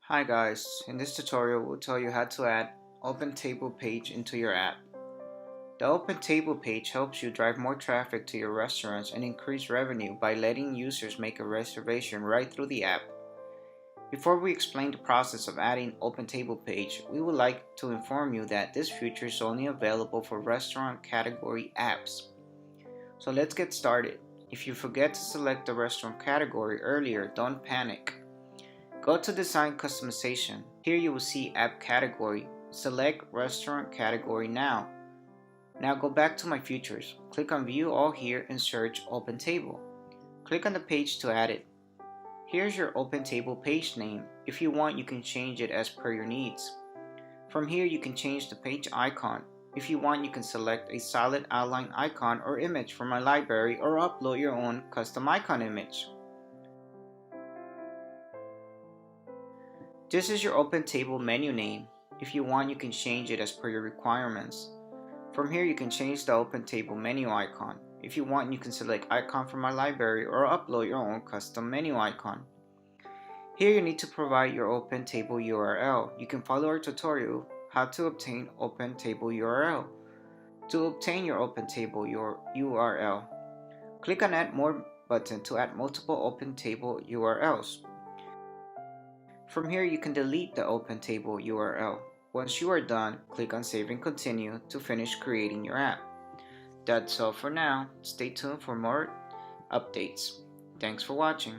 Hi guys, in this tutorial we'll tell you how to add Open Table page into your app. The Open Table page helps you drive more traffic to your restaurants and increase revenue by letting users make a reservation right through the app. Before we explain the process of adding Open Table page, we would like to inform you that this feature is only available for restaurant category apps. So let's get started. If you forget to select the restaurant category earlier, don't panic. Go to Design Customization. Here you will see App Category. Select Restaurant Category now. Now go back to My Features. Click on View All here and search Open Table. Click on the page to add it. Here's your Open Table page name. If you want, you can change it as per your needs. From here you can change the page icon. If you want, you can select a solid outline icon or image from a library or upload your own custom icon image. This is your Open Table menu name. If you want, you can change it as per your requirements. From here, you can change the Open Table menu icon. If you want, you can select icon from my library or upload your own custom menu icon. Here you need to provide your Open Table URL. You can follow our tutorial how to obtain Open Table URL. To obtain your Open Table URL, click on Add More button to add multiple Open Table URLs. From here, you can delete the Open Table URL. Once you are done, click on Save and Continue to finish creating your app. That's all for now. Stay tuned for more updates. Thanks for watching.